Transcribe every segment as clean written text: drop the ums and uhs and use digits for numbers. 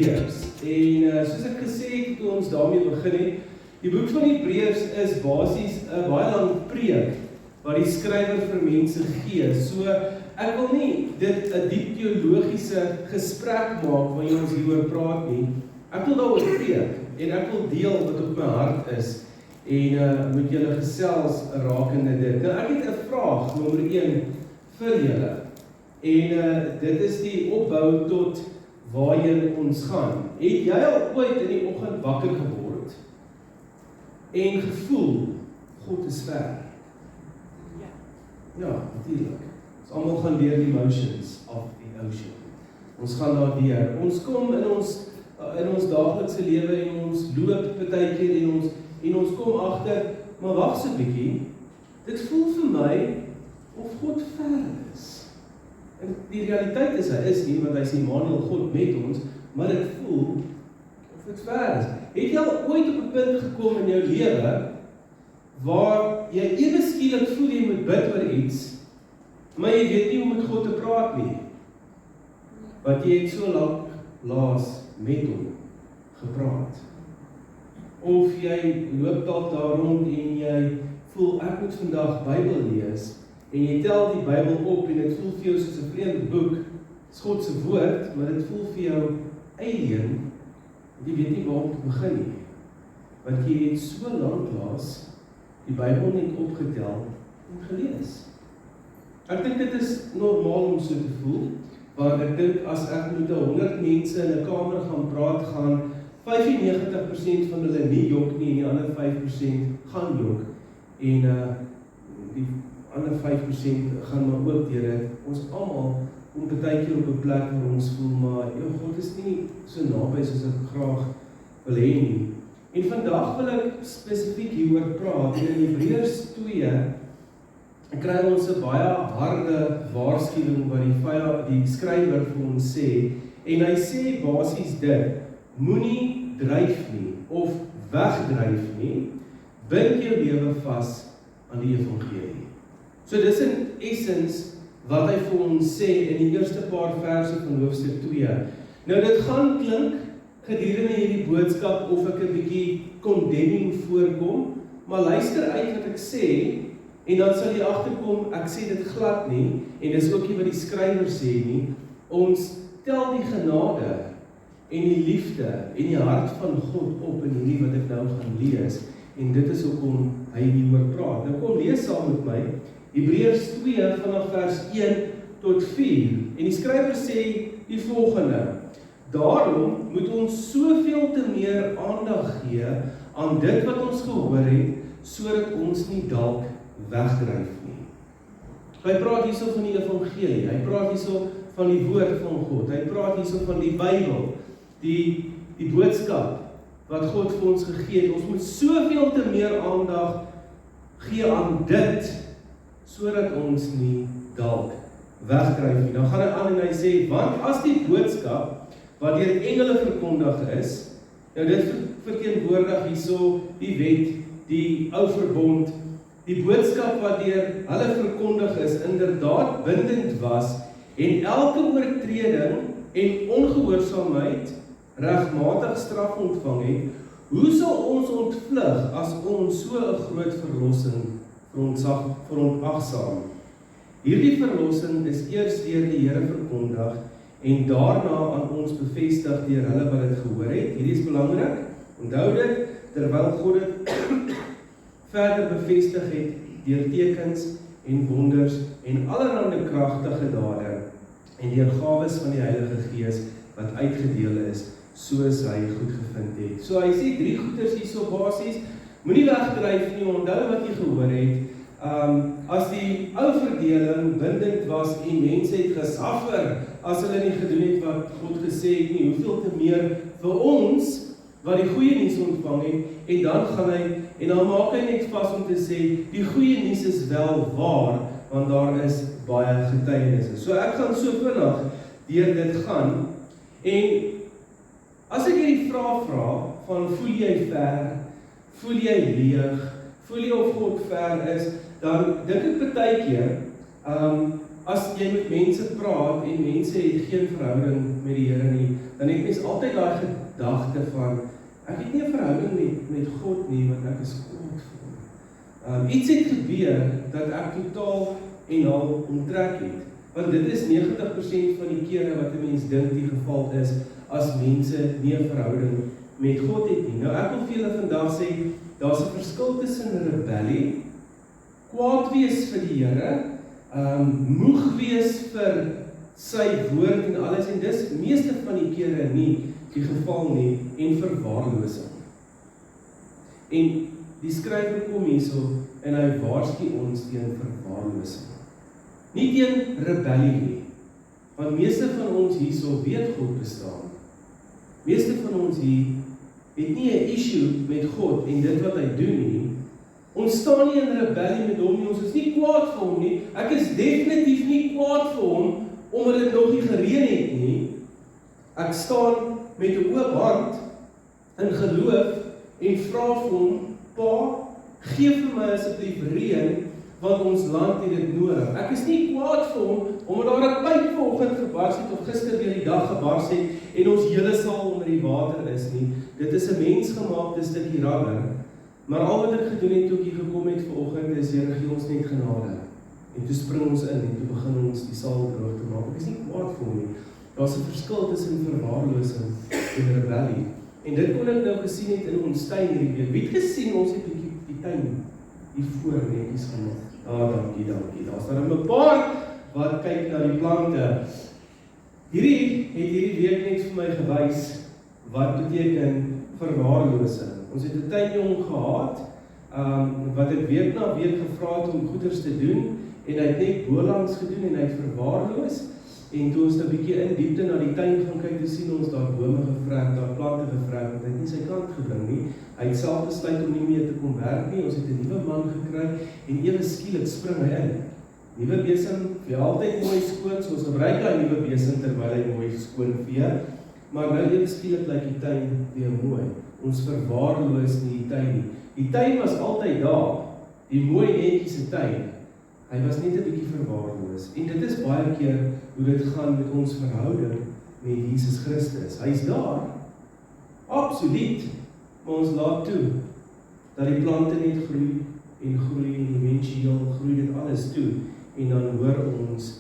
Hebreërs. En soos ek gesê het toe ons daarmee begin het, die boek van Hebreërs is basies 'n baie lang preek wat die skrywer vir mense gee. So ek wil nie dit 'n diep teologiese gesprek maak wanneer ons hieroor praat nie. Ek wil daaroor preek en ek wil deel wat op my hart is en met julle gesels rakende dit. Nou ek het 'n vraag, nommer 1 vir julle. En dit is die opbou tot waarheen ons gaan. Het jy al ooit in die oggend wakker geword en gevoel God is ver? Ja, natuurlijk. Ons almal gaan deur die motions of the ocean. Ons gaan daar deur. Ons kom in ons daaglikse lewe en ons loop baie keer en ons kom agter, maar wag so 'n bietjie. Dit voel vir my of God ver is. En die realiteit is, hy is nie, want hy is Immanuel, God met ons, maar dit voel of dit ver is. Het jy al ooit op 'n punt gekom in jou lewe, waar jy ewe skielik voel jy moet bid oor iets, maar jy weet nie hoe met God te praat nie, want jy het so lank laas met hom gepraat. Of jy loop dalk daar rond en jy voel, ek moet vandag Bybel lees, en jy tel die Bybel op en dit voel vir jou soos 'n vreemde boek, is God se woord, maar dit voel vir jou alien, jy weet nie waar om te begin nie, want jy het so lank laas die Bybel net opgetel en gelees. Ek dink dit is normaal om so te voel, want ek dink as ek met 100 mense in 'n kamer gaan praat, gaan 95% van hulle nie jok nie en die ander 5% gaan jok. En die ander 5% gaan maar ook deur dit. Ons almal kom baie keer op 'n plek waar ons voel, maar God is nie so naby soos ek graag wil hê nie. En vandag wil ek spesifiek hieroor praat. In Hebreërs 2 kry ons 'n baie harde waarskuwing wat die skrywer vir ons sê. En hy sê basies dit: moenie dryf nie of wegdryf nie. Bind jou lewe vas aan die evangelie. So dis in essence wat hy vir ons sê in die eerste paar verse van hoofstuk 2. Nou dit gaan klink gedurende hierdie boodskap of ek 'n bietjie condemning voorkom, maar luister uit wat ek sê en dan sal jy agterkom ek sê dit glad nie en dis ook nie wat die skrywer sê nie. Ons tel die genade en die liefde en die hart van God op in hierdie wat ek nou gaan lees en dit is hoekom hy hieroor praat. Nou kom lees saam met my Hebreërs 2 vanaf vers 1 tot 4 en die skrywer sê die volgende: daarom moet ons soveel te meer aandag gee aan dit wat ons gehoor het, sodat ons nie dalk wegdryf nie. Hy praat hierso van die evangelie, hy praat hierso van die woord van God, hy praat hierso van die Bybel, die boodskap wat God vir ons gegee het. Ons moet soveel te meer aandag gee aan dit, sodat ons nie dalk wegdryf nie. Dan gaan hy aan en hy sê, want as die boodskap wat deur engele verkondig is, nou dit verteenwoordig hierso die wet, die ou verbond, die boodskap wat deur hulle verkondig is, inderdaad bindend was, en elke oortreding en ongehoorsaamheid regmatig straf ontvang het, hoe sal ons ontvlug as ons so 'n groot verlossing verontagsaam? Hierdie verlossing is eers deur die Here verkondig en daarna aan ons bevestig deur hulle wat dit gehoor het. Hierdie is belangrik. Onthou dit, terwyl God dit verder bevestig het deur tekens en wonders en allerlei kragtige dade en deur gawes van die Heilige Gees wat uitgedeel is, soos hy goed gevind het. So hy sê 3 goeders hierso basies. Moenie wegdryf nie, onthou wat jy gehoor het. As die ou verdeling bindend was en mense het gesuffer as hulle nie gedoen het wat God gesê het nie, hoeveel te meer vir ons wat die goeie nuus ontvang het, en dan gaan hy, en dan maak hy net vas om te sê, die goeie nuus is wel waar, want daar is baie getuienisse. So ek gaan so vinnig deur dit gaan, en as ek hierdie vraag vra, van voel jy ver, voel jy leeg, voel jy of God ver is, dan dink ek baie keer, as jy met mense praat en mense het geen verhouding met die Here nie, dan het mens altyd daai gedagte van, ek het nie 'n verhouding met God nie, want ek is kwaad vir hom. Iets het gebeur dat ek totaal en al onttrek het. Want dit is 90% van die kere wat 'n mens dink die geval is, as mense nie 'n verhouding met God het nie. Nou ek wil vir julle vandag sê, daar's 'n verskil tussen rebellie, kwaad wees vir die Here, moeg wees vir sy woord en alles, en dis meeste van die kere nie die geval nie, en verwaarlosing. En die skrywer kom hierso, en hy waarsku ons teen verwaarlosing. Nie teen rebellie nie, want meeste van ons hierso weet God bestaan. Meeste van ons hier het nie 'n issue met God en dit wat hy doen nie. Ons staan nie in rebellie met hom nie, ons is nie kwaad vir hom nie. Ek is definitief nie kwaad vir hom, omdat dit nog nie gereën het nie. Ek staan met 'n oop hart in geloof en vra vir hom, Pa, gee vir my asseblief reën, want ons land het dit nodig. Ek is nie kwaad vir hom, omdat daar 'n pyp vanoggend gebars het, of gister deur die dag gebars het, en ons hele saal onder die water is nie. Dit is 'n mensgemaakte stukkie rubber, maar al wat ek gedoen het toe ek hier gekom het vanoggend is, Here, gee ons net genade. En toe spring ons in, en toe begin ons die saal droog te maak. Ek is nie kwaad vir hom nie. Daar's 'n verskil tussen verwaarlosing en rebellie. En dit kon ek nou gesien het in ons tuin hierdie week. Wie het gesien, ons het die tuin hier voor netjies gemaak. Dankie. Daar's daar 'n paar wat kyk na die plante. Hierdie week net vir my gewys wat beteken verwaarlosing. Ons het 'n tuinjong gehad, wat ek week na week gevra het om goeders te doen, en hy het net bolangs gedoen en hy het verwaarloos. En toe ons 'n bietjie in diepte na die tuin gaan kyk, toe sien ons daar bome gevrek, daar plante gevrek, want hy het nie sy kant gebring nie. Hy het self besluit om nie meer te kom werk nie. Ons het 'n nuwe man gekry en ewe skielik spring hy in. Nuwe besem, vir altyd mooi skoon, so ons gebruik hy nuwe besem terwyl hy mooi skoon vee, maar nou ewe skielik lyk die tuin weer mooi. Ons verwaarloos nie die tuin nie. Die tuin was altyd daar, die mooi netjiese tuin. Hy was net 'n bietjie verwaarloos. En dit is baie keer hoe dit gaan met ons verhouding met Jesus Christus. Hy's daar, absoluut, maar ons laat toe dat die plante net groei en eventueel groei dit alles toe, en dan hoor ons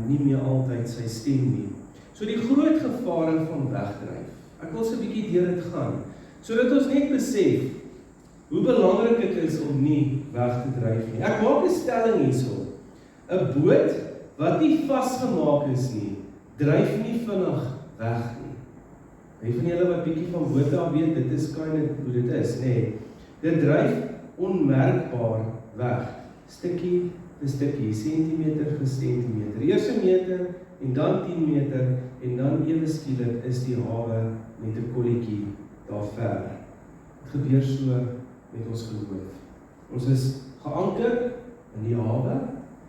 nie meer altyd sy stem nie. So die groot gevare van wegdryf. Ek wil so 'n bietjie deur dit gaan, sodat ons net besef hoe belangrik dit is om nie weg te dryf nie. Ek maak 'n stelling hierso. 'n Boot wat nie vasgemaak is nie, dryf nie vinnig weg nie. Wie van julle wat bietjie van bote af weet, dit is hoe dit is, nê? Dit dryf onmerkbaar weg. Stukkie vir stukkie, sentimeter vir sentimeter. Eers 'n meter en dan 10 meter en dan ewe skielik is die hawe met 'n kolletjie daar ver. Dit gebeur so met ons geloof. Ons is geanker in die hawe.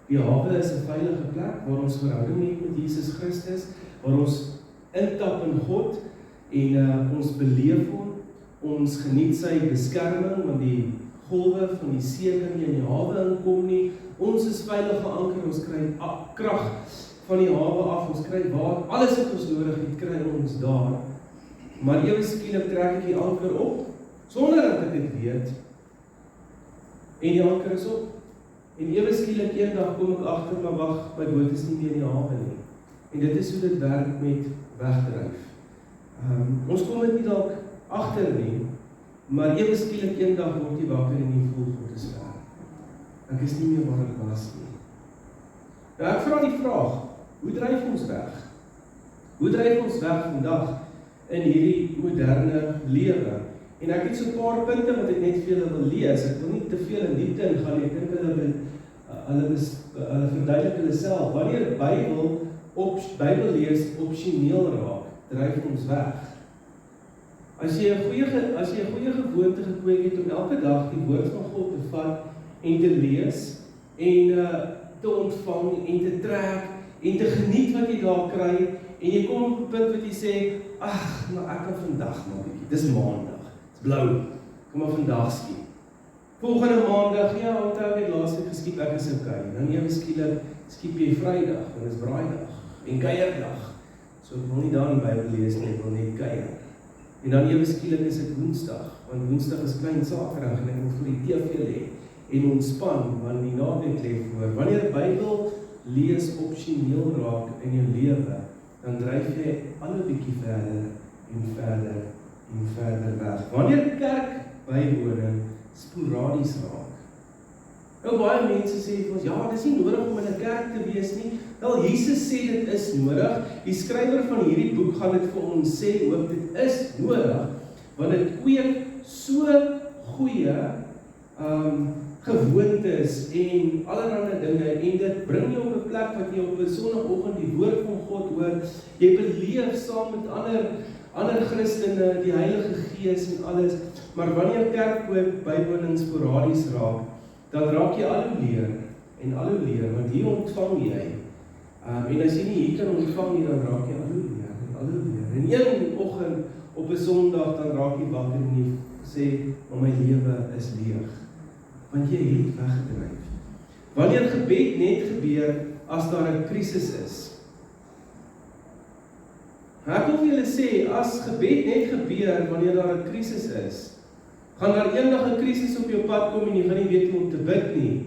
Die hawe is 'n veilige plek waar ons verhouding het met Jesus Christus, waar ons intap in God en ons beleef hom, ons geniet sy beskerming, want die golwe van die see kan nie in die hawe inkom nie. Ons is veilig geanker, ons kry krag van die hawe af, ons kry water, alles wat ons nodig het, kry ons daar. Maar ewe skielik trek ek die anker op, sonder dat ek dit weet, en die anker is op. En ewe skielik eendag kom ek agter, maar wag, my boot is nie meer in die hawe nie. En dit is hoe dit werk met wegdryf. Ons kom dit nie dalk agter nie, maar ewe skielik eendag word jy wakker en jy voel God is ver. Ek is nie meer waar ek was nie. Nou ek vra die vraag, hoe dryf ons weg? Hoe dryf ons weg vandag in hierdie moderne lewe? En ek het so 'n paar punte wat ek net vir julle wil lees. Ek wil nie te veel in diepte ingaan nie. Ek dink hulle verduidelik hulle self. Wanneer Bybel lees opsioneel raak, dryf ons weg. As jy 'n goeie gewoonte gekweek het om elke dag die woord van God te vat en te lees en te ontvang en te trek en te geniet wat jy daar kry, en jy kom op 'n punt wat jy sê, ag, maar ek kan vandag maar bietjie. Dis maandag. Blou, kom maar vandag skiep. Volgende maandag, ja, onthou ek het laasweek geskiep, ek is okay. Dan ewe skielik skiep jy Vrydag, en is braaidag, en kuierdag. So ek wil nie daar in die Bybel lees nie, ek wil net kuier. En dan ewe skielik is dit Woensdag, want Woensdag is klein saterdag, en ek wil vir die TV lê, en ontspan, want die naweek lê voor. Wanneer die Bybel lees opsioneel raak in jou lewe, dan dryf jy alle bietjie verder, en verder, en verder weg. Wanneer kerk bywoning sporadies raak. Nou baie mense sê vir ons, ja, dis nie nodig om in 'n kerk te wees nie. Wel, Jesus sê dit is nodig. Die skrywer van hierdie boek gaan dit vir ons sê, ook dit is nodig, want dit kweek so goeie gewoontes en allerlei dinge, en dit bring jou op 'n plek wat jy op 'n Sondagoggend die woord van God hoor, jy beleef saam met ander Christene, die Heilige Gees en alles, maar wanneer kerk bywoning sporadies raak, dan raak jy al hoe leer, want hier ontvang jy, en as jy nie hier kan ontvang nie, dan raak jy al hoe leer, en een oggend op 'n Sondag, dan raak jy wakker en jy sê, maar my lewe is leeg, want jy het weggedryf. Wanneer gebed net gebeur, as daar 'n krisis is. Ek wil vir julle sê, as gebed net gebeur, wanneer daar 'n krisis is, gaan daar eendag 'n krisis op jou pad kom en jy gaan nie weet hoe om te bid nie,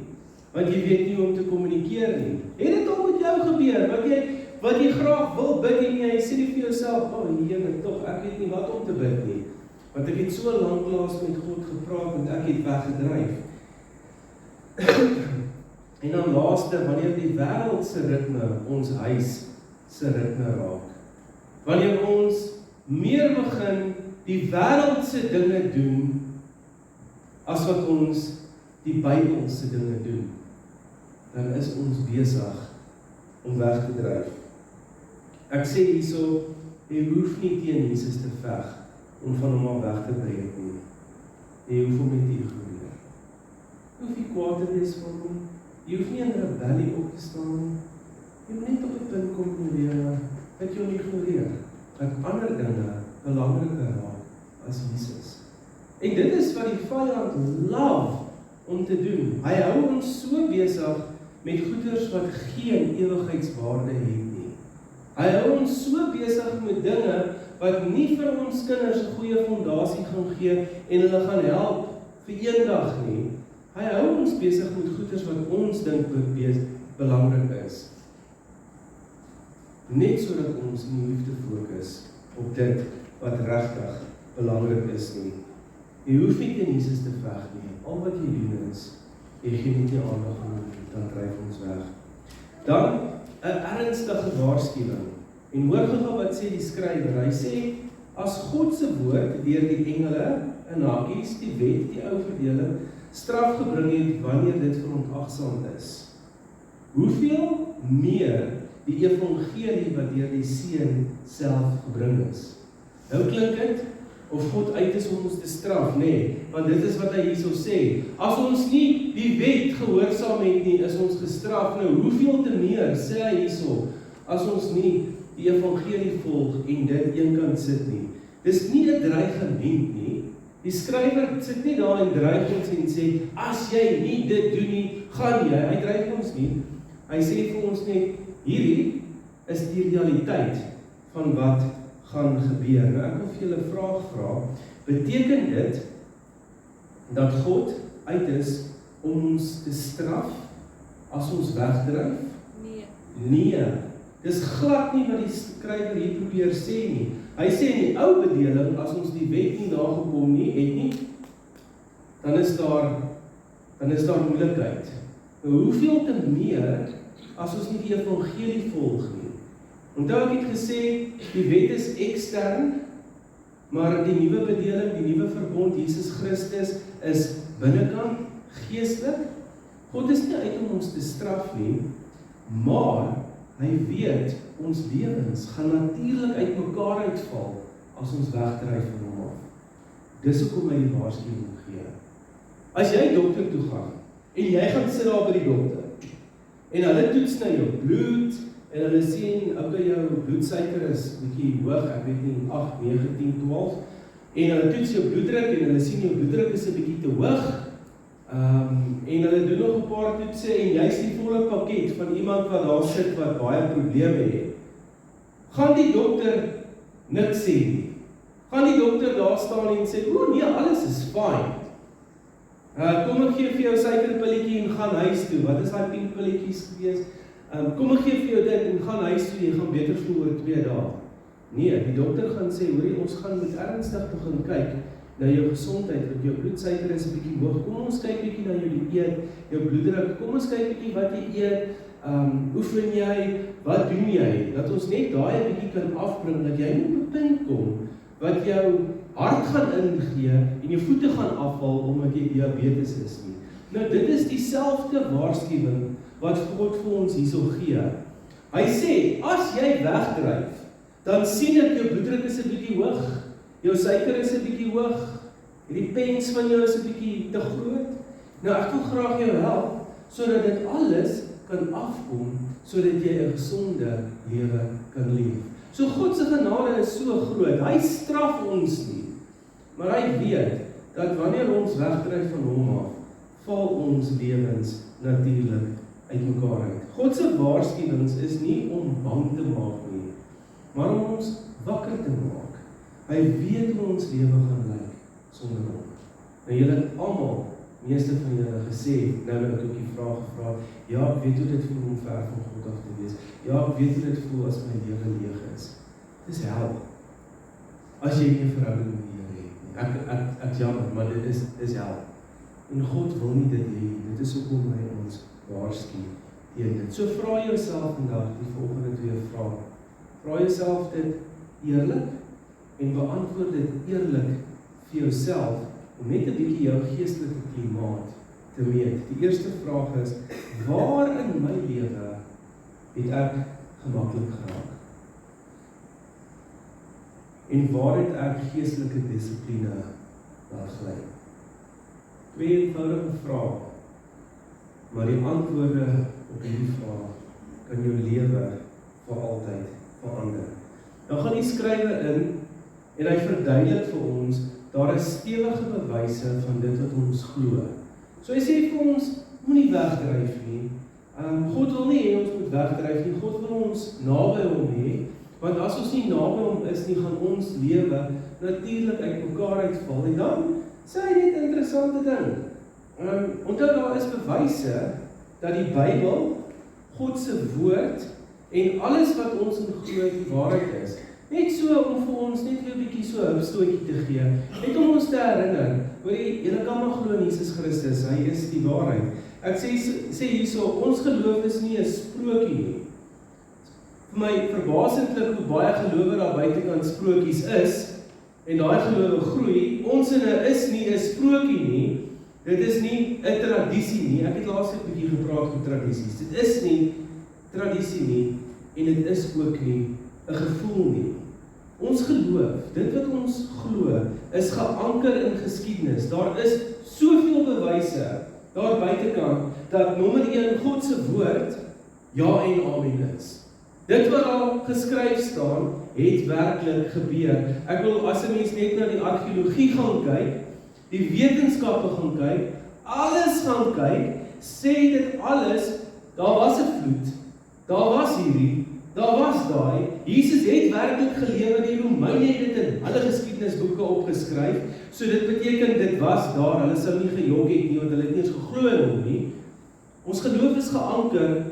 want jy weet nie hoe om te kommunikeer nie. Het dit al met jou gebeur, wat jy graag wil bid en jy sê vir jouself, Here, tog, ek weet nie wat om te bid nie, want ek het so lanklaas met God gepraat, want ek het weggedryf. En dan laaste, wanneer die wêreld se ritme ons huis se ritme raak. Wanneer ons meer begin die wêreldse dinge doen, as wat ons die Bybelse dinge doen, dan is ons besig om weg te dryf. Ek sê hierso, jy hoef nie teen Jesus te veg, om van hom af weg te breek nie. Jy hoef hom net te ignoreer. Jy hoef nie kwaad te wees vir hom, jy hoef nie in rebellie op te staan nie. Jy moet net op 'n punt kom in die lewe, dat jy hom ignoreer, dat ander dinge belangriker raak as Jesus. En dit is wat die vyand love om te doen. Hy hou ons so besig met goeders wat geen ewigheidswaarde het nie. Hy hou ons so besig met dinge wat nie vir ons kinders 'n goeie fondasie gaan gee en hulle gaan help vir eendag nie. Hy hou ons besig met goeders wat ons dink belangrik is. Net sodat ons nie hoef te fokus op dit wat regtig belangrik is nie. Jy hoef nie teen Jesus te veg nie. Al wat jy doen is, jy gee net nie aandag aan hom, dan dryf ons weg. Dan 'n ernstige waarskuwing. En hoor gou wat sê die skrywer. Hy sê, as God se woord deur die engele in hakies, die wet, die ou verdeling, straf gebring het wanneer dit verontagsaam is, hoeveel meer die evangelie wat deur die Seun self gebring is. Nou klink dit of God uit is om ons te straf, nee, want dit is wat hy hierso sê. As ons nie die wet gehoorsaam het nie, is ons gestraf. Nou, hoeveel te meer, sê hy hierso, as ons nie die evangelie volg en dit eenkant sit nie. Dis nie 'n dreigement nie. Die skrywer sit nie daar en dreig ons en sê, as jy nie dit doen nie, gaan jy. Hy dreig ons nie. Hy sê vir ons net, hierdie is die realiteit van wat gaan gebeur. Nou, ek wil vir julle 'n vraag vra. Beteken dit dat God uit is om ons te straf as ons wegdryf? Nee. Dis glad nie wat die skrywer hier probeer sê nie. Hy sê in die ou bedeling, as ons die wet nie nagekom nie, dan is daar moeilikheid. Nou, hoeveel te meer as ons nie die evangelie volg nie? Onthou ek het gesê, die wet is ekstern, maar die nuwe bedeling, die nuwe verbond, Jesus Christus, is binnekant, geestelik. God is nie uit om ons te straf nie, maar hy weet, ons lewens gaan natuurlik uit mekaar uitval, as ons wegdryf van hom af. Dis hoekom hy die waarskuwing gee. As jy dokter toe gaan, en jy gaan sit daar by die dokter, en hulle toets na jou bloed, en hulle sien, okay, jou bloedsuiker is bietjie hoog, ek weet nie, 8, 9, 10, 12, en hulle toets jou bloeddruk, en hulle sien jou bloeddruk is 'n bietjie te hoog, En hulle doen nog 'n paar toetse en jy's die volle pakket van iemand wat daar sit wat baie probleme het. Gaan die dokter niks sê nie. Gaan die dokter daar staan en sê, "O nee, alles is fyn. Kom ek gee vir jou suikerpilletjie en gaan huis toe." Wat is daai pink pilletjies gewees? Kom ek gee vir jou dit en gaan huis toe, jy gaan beter voel oor 2 dae. Nee, die dokter gaan sê, hoorie, ons gaan met ernstig begin kyk na jou gesondheid, want jou bloedsuiker is 'n bietjie hoog. Kom ons kyk bietjie na jou dieet, jou bloeddruk. Kom ons kyk bietjie wat jy eet. Oefen jy, wat doen jy? Dat ons net daai 'n bietjie kan afbring, dat jy moet op 'n punt kom wat jou hart gaan ingee en jou voete gaan afval omdat jy diabetes is nie. Nou dit is dieselfde waarskuwing wat God vir ons hierso gee. Hy sê, as jy wegdryf, dan sien ek jou bloeddruk is 'n bietjie hoog, jou suiker is 'n bietjie hoog, hierdie pens van jou is 'n bietjie te groot. Nou ek wil graag jou help sodat dit alles kan afkom sodat jy 'n gesonde lewe kan leef. So God se genade is so groot. Hy straf ons nie. Maar hy weet dat wanneer ons wegdryf van hom af, val ons lewens natuurlik uitmekaar uit. God se waarskuwings is nie om bang te maak nie, maar om ons wakker te maak. Hy weet hoe ons lewe gaan lyk sonder hom. Nou julle het almal, meeste van julle gesê, nou het ek ook die vraag gevra, ja, ek weet hoe dit voel om ver van God af te wees. Ja, ek weet hoe dit voel as my lewe leeg is. Dis hel. As jy nie 'n verhouding met die Here het nie. Ek jammer, maar dit is hel. En God wil nie dit hê. Dit is hoekom hy ons waarsku teen dit. So vra jouself vandag die volgende 2 vrae. Vra jouself dit eerlik en beantwoord dit eerlik vir jouself om net 'n bietjie jou geestelike klimaat te meet. Die eerste vraag is, waar in my lewe het ek gemaklik geraak? En waar het ek geestelike dissipline laat gly? 2 eenvoudige vrae, maar die antwoorde op hierdie vrae kan jou lewe vir altyd verander. Dan gaan die skrywer in en hy verduidelik vir ons, daar is stewige bewyse van dit wat ons glo. So hy sê vir ons, moenie wegdryf nie. God wil nie hê ons moet wegdryf nie. God wil ons naby hom hê, want as ons nie naby hom is nie, gaan ons lewe natuurlik uitmekaar uitval. En dan sê hy net 'n interessante ding. Onthou daar is bewyse dat die Bybel, God se woord en alles wat ons in glo die waarheid is. Net so om vir ons net weer 'n bietjie so 'n stootjie te gee, net om ons te herinner, hoor jy, julle kan maar glo in Jesus Christus, hy is die waarheid. Ek sê hierso, ons geloof is nie 'n sprokie nie. Vir my verbasendlik hoe baie gelowe daar buitekant sprokies is, en daai gelowe groei, ons is nie 'n sprokie nie, dit is nie 'n tradisie nie, ek het laas 'n bietjie gepraat oor tradisies, dit is nie tradisie nie, en dit is ook nie 'n gevoel nie. Ons geloof, dit wat ons glo, is geanker in geskiedenis. Daar is soveel bewyse daar buitekant, dat nommer 1, God se woord, ja en amen is. Dit wat daar geskryf staan, het werklik gebeur. Ek wil, as 'n mens net na die argeologie gaan kyk, die wetenskappe gaan kyk, alles gaan kyk, sê dit alles, daar was 'n vloed, daar was hierdie, daar was daai, Jesus het werklik gelewe, die Romeine het dit in hulle geskiedenisboeke opgeskryf, so dit beteken dit was daar, hulle sou nie gejok het nie, want hulle het nie eens geglo in hom nie. Ons geloof is geanker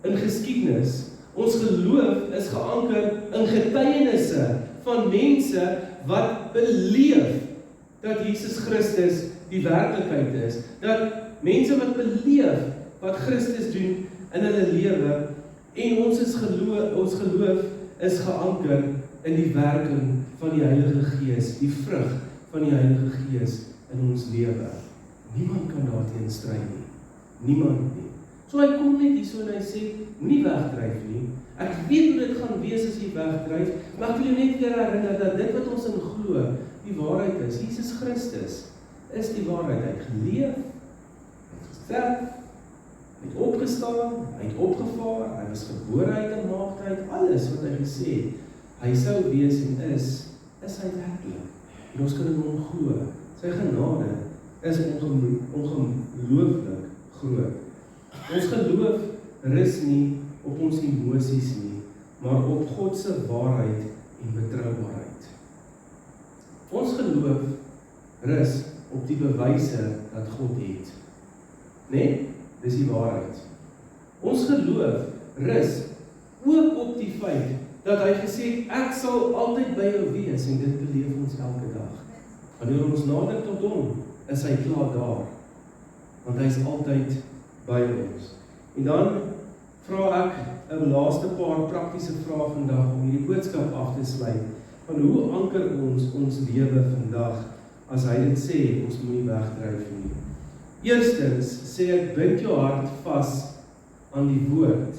in geskiedenis, ons geloof is geanker in getuienisse van mense wat beleef dat Jesus Christus die werklikheid is, dat mense wat beleef wat Christus doen in hulle lewe, en ons geloof is geanker in die werking van die Heilige Gees, die vrug van die Heilige Gees in ons lewe. Niemand kan daarteen stry nie. Niemand nie. So hy kom net hierso en hy sê, moenie wegdryf nie. Ek weet hoe dit gaan wees as jy wegdryf, maar ek wil jou net weer herinner dat dit wat ons in glo, die waarheid is. Jesus Christus is die waarheid. Hy het geleef, hy het gesterf, hy het opgestaan, hy het opgevaar, hy was gebore uit 'n maagdheid, alles wat hy gesê, hy sou wees en is hy werklik. En ons kan in hom glo. Sy genade is ongelooflik groot. Ons geloof rus nie op ons emosies nie, maar op God se waarheid en betroubaarheid. Ons geloof rus op die bewyse dat God het. Nee, dis die waarheid. Ons geloof rus ook op die feit dat hy gesê het, ek sal altyd by jou wees, en dit beleef ons elke dag. Wanneer ons nader tot hom, is hy klaar daar, want hy is altyd by ons. En dan vra ek 'n laaste paar praktiese vrae vandag om hierdie boodskap af te sluit, van hoe anker ons lewe vandag, as hy dit sê, ons moenie wegdryf nie. Eerstens sê ek, bind jou hart vas aan die woord.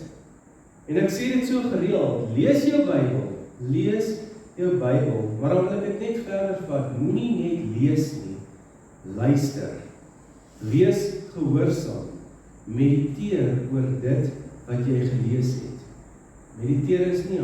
En ek sê dit so gereeld, lees jou Bybel, maar dan wil ek dit net verder vat, moenie net lees nie, luister, wees gehoorsaam, mediteer oor dit wat jy gelees het. Mediteer is nie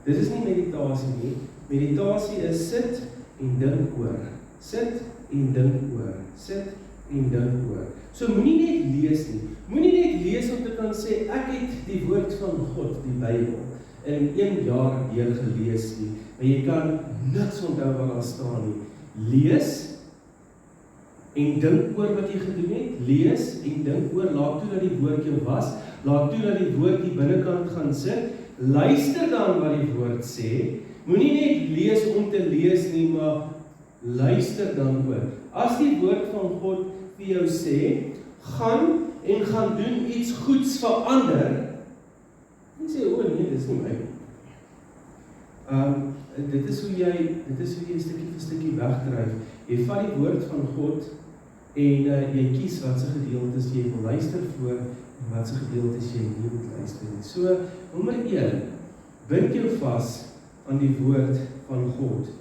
dit is nie meditasie nie, meditasie is sit en dink oor, sit en dink oor, sit en dink oor. So moenie net lees nie, moenie net lees om te kan sê, ek het die woord van God, die Bybel, in 1 jaar deur gelees nie, maar jy kan niks onthou wat daar staan nie. Lees en dink oor wat jy gedoen het, lees en dink oor, laat toe dat die woord jou was, laat toe dat die woord die binnekant gaan sit, luister dan wat die woord sê, moenie net lees om te lees nie, maar luister dan oor. As die woord van God vir jou sê, gaan doen iets goeds vir ander, en sê, nee, dit is nie my. Dit is hoe jy stukkie vir stukkie wegdryf. Jy vat die woord van God, en jy kies wat se gedeeltes jy wil luister voor, en wat se gedeeltes jy nie moet luister nie. So, nommer 1, bind jou vas aan die woord van God.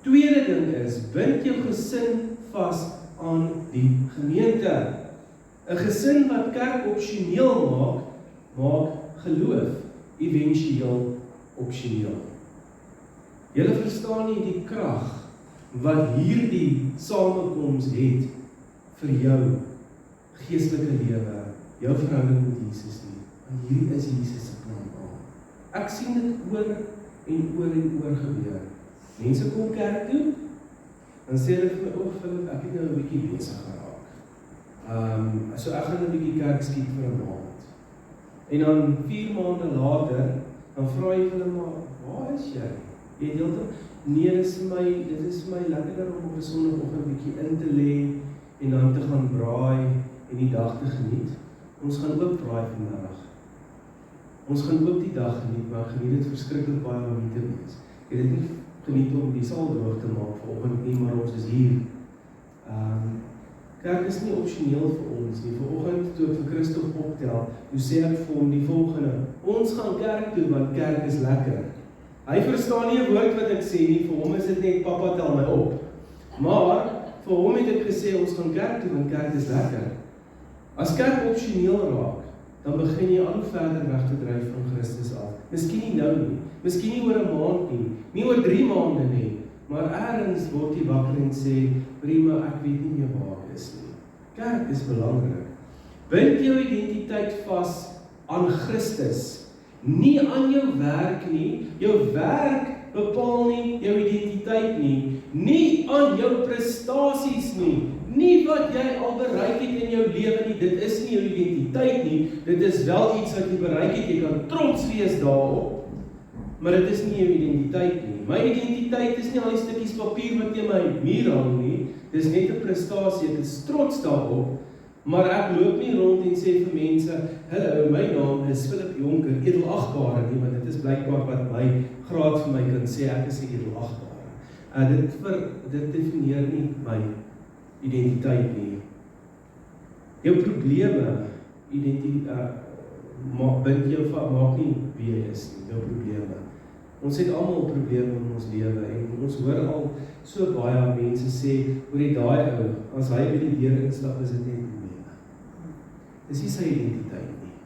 Tweede ding is, bind jou gesin vas aan die gemeente. 'n Gesin wat kerk opsioneel maak geloof éventueel opsioneel. Julle verstaan nie die krag wat hierdie samekoms het vir jou geestelike lewe, jou verhouding met Jesus nie. Want hierdie is Jesus se plan A. Ek sien dit oor en oor gebeur. Mense kom kerk toe, dan sê hulle vir my, Philip, ek het nou 'n bietjie besig geraak. So ek gaan 'n bietjie kerk skiet vir 'n maand. En dan 4 maande later, dan vra jy hulle maar, waar is jy? Jy deel dan, nee, dit is vir my lekkerder om op 'n Sondagoggend bietjie in te lê en dan te gaan braai en die dag te geniet. Ons gaan ook braai vanmiddag. Ons gaan ook die dag geniet, maar geniet dit verskriklik baie om hier te wees. Jy het dit nie geniet om die saal droog te maak vanoggend nie, maar ons is hier. Kerk is nie opsioneel vir ons nie. Vanoggend toe ek vir Christus optel, toe sê ek vir hom die volgende, ons gaan kerk toe, want kerk is lekker. Hy verstaan nie 'n woord wat ek sê nie, vir hom is dit net, papa tel my op. Maar, vir hom het ek gesê, ons gaan kerk toe, want kerk is lekker. As kerk opsioneel raak, dan begin jy al verder weg te dryf van Christus af. Miskien nie nou nie, miskien nie oor 'n maand nie oor 3 maande nie, maar ergens word jy wakker en sê, prima, ek weet nie meer waar ek is nie. Kerk is belangrik. Bind jou identiteit vas aan Christus, nie aan jou werk nie. Jou werk bepaal nie jou identiteit nie aan jou prestasies nie wat jy al bereik het in jou lewe nie, dit is nie jou identiteit nie, dit is wel iets wat jy bereik het, jy kan trots wees daarop, maar dit is nie jou identiteit nie. My identiteit is nie al die stukkies papier wat teen my muur hang nie, dit is net 'n prestasie, ek is trots daarop, maar ek loop nie rond en sê vir mense, hallo, my naam is Philip Jonker, edelagbare nie, want dit is blykbaar wat my graad vir my kan sê, ek is 'n edelagbare. Dit definieer nie my identiteit nie. Jou probleme, maak nie wie jy is nie, jou probleme. Ons het almal probleme in ons lewe, en ons hoor al so baie mense sê, oor die daai ou, as hy by die deur instap, is dit net probleme. Dis nie sy identiteit nie.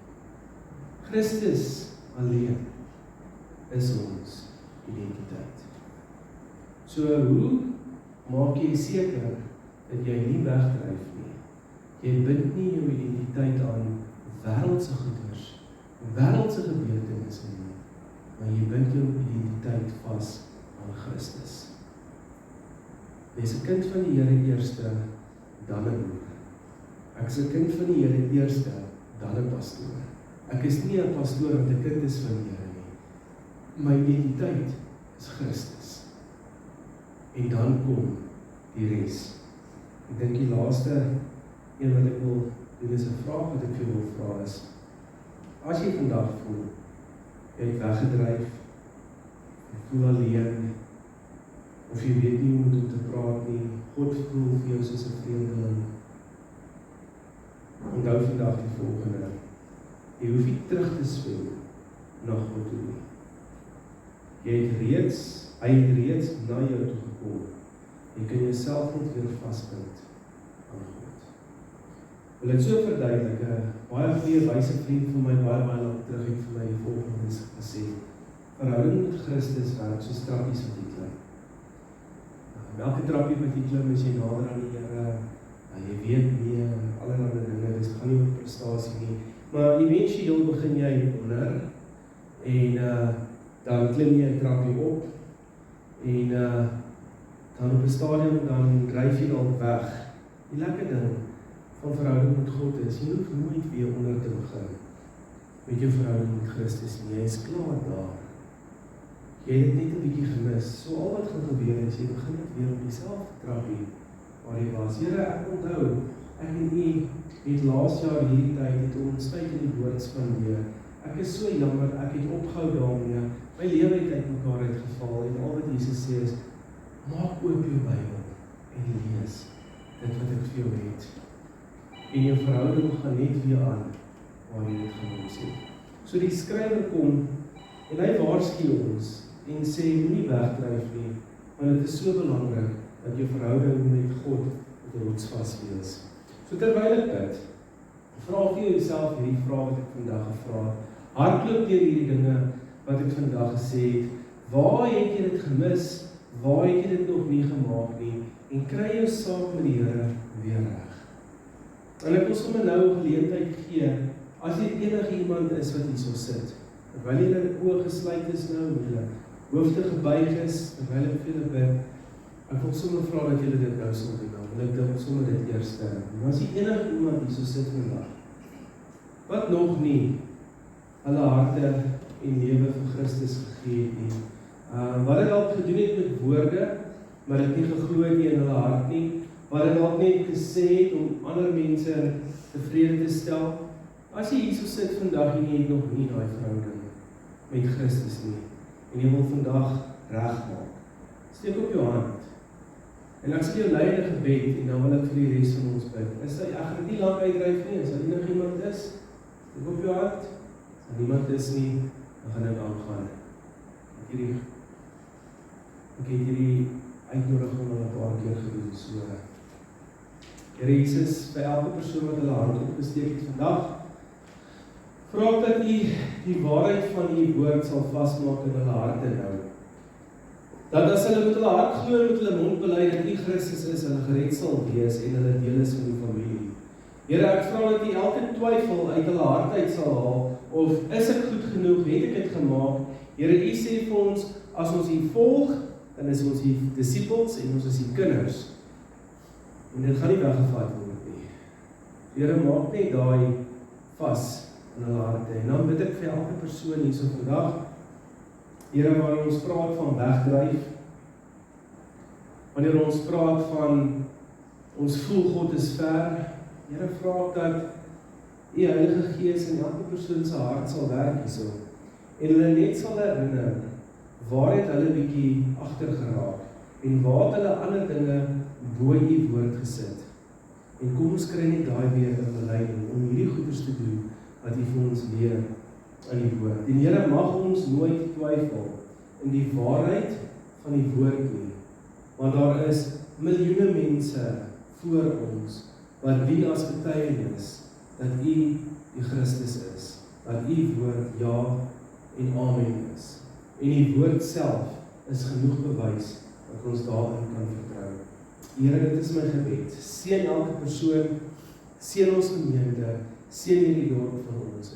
Christus alleen is ons identiteit. So hoe maak jy seker dat jy nie wegdryf nie. Jy bind nie jou identiteit aan wêreldse goeders, wêreldse gebeurtenisse nie, maar jy bind jou identiteit vas aan Christus. Jy is 'n kind van die Here eerste, dan 'n boer. Ek is 'n kind van die Here eerste, dan 'n pastoor. Ek is nie 'n pastoor wat 'n kind is van die Here nie. My identiteit is Christus. En dan kom die res. Ek dink die laaste een wat ek wil doen is 'n vraag wat ek vir jou wil vra is: as jy vandag voel, jy het weggedryf, jy voel alleen, of jy weet nie hoe om te praat nie, God voel vir jou soos 'n vreemdeling, onthou vandag die volgende: jy hoef nie terug te speel na God toe nie. Hy het reeds na jou toe gekom. Jy kan jouself net weer vasbind aan God. Wil dit so verduidelik, 'n baie goeie wyse vriend van my, baie lank terug het vir my die volgende gesê: verhouding met Christus werk soos trappies wat jy klim. Welke trappie wat jy klim is jy nader aan die Here, jy weet nie, allerlei dinge, dis gaan nie oor prestasie nie, maar eventueel begin jy onder, en dan klim jy 'n trappie op, en dan op 'n stadium, dan dryf jy dalk weg. Die lekker ding van verhouding met God is, jy hoef nooit weer onder te begin met jou verhouding met Christus nie, jy is klaar daar. Jy het net 'n bietjie gemis, so al wat gaan gebeur is, jy begin net weer op dieselfde trappie waar jy was. Here, ek onthou, ek en u het laas jaar hierdie tyd het ons tyd in die woord spandeer. Ek is so jammer, ek het opgehou daarmee, my lewe het uit mekaar uitgeval, en al wat Jesus sê is, maak oop jou Bybel en lees dit wat ek vir jou het. En jou verhouding gaan net weer aan waar jy dit gelos het. So die skrywer kom en hy waarsku ons en sê moenie wegdryf nie, want dit is so belangrik dat jou verhouding met God rotsvas wees. So terwyl ek dit, vra vir jouself hierdie vraag wat ek vandag gevra het. Hardloop deur hierdie dinge wat ek vandag gesê het. Waar het jy dit gemis? Waar het jy dit nog nie gemaak nie? En kry jou saak met die Here weer reg. En ek wil sommer nou geleentheid gee, as jy enige iemand is wat hierso sit, terwyl julle oë gesluit is nou, met julle hoofde gebuig is, terwyl ek vir julle bid, ek wil sommer vra dat julle dit nou sal doen, want ek dink sommer dit eers. Maar as jy enige iemand hierso sit vandag, wat nog nie hulle harte en lewe vir Christus gegee het nie, wat het dalk gedoen het met woorde, maar het nie geglo het nie in hulle hart nie, wat het dalk net gesê het om ander mense tevrede te stel, as jy hierso sit vandag en jy het nog nie daai verhouding met Christus nie, en jy wil vandag regmaak, steek op jou hand, en ek sal jou lei in 'n gebed, en dan wil ek vir die res van ons bid. Ek gaan dit nie lank uitdryf nie, as daar enig iemand is, steek op jou hand, as niemand is nie, dan gaan ek aangaan. Ek het hierdie uitnodiging al 'n paar keer gedoen, so. Here Jesus, by elke persoon wat hulle hand opgesteek het vandag, vra ek dat U die waarheid van U woord sal vasmaak in hulle harte nou. Dat as hulle met hulle hart glo en met hulle mond bely dat U Christus is, hulle gered sal wees en hulle deel is van die familie. Here, ek vra dat U elke twyfel uit hulle hart uit sal haal, of is ek goed genoeg, het ek dit gemaak? Here, U sê vir ons, as ons U volg, dan is ons die disciples en ons is die kinders. En dit gaan nie weggevat word nie. Here, maak net daai vas in hulle harte. En dan bid ek vir elke persoon hier so vandag, Here, wanneer ons praat van wegdryf, wanneer ons praat van ons voel God is ver, Here, vra ek dat U Heilige Gees in elke persoon se hart sal werk hierso. En hulle net sal herinner, waar het hulle bietjie agter geraak, en waar het hulle ander dinge bo U woord gesit. En kom ons kry net daai weer in beleiding, om hierdie goeders te doen, wat U vir ons leer in die woord. En Here, mag ons nooit twyfel in die waarheid van die woord nie, want daar is miljoene mense voor ons, wat dien as getuienis, dat U die Christus is, dat U woord ja en amen is. En die woord self is genoeg bewys, dat ons daarin kan vertrou. Here, dit is my gebed. Seën elke persoon, seën ons gemeente, seën hierdie dorp van ons.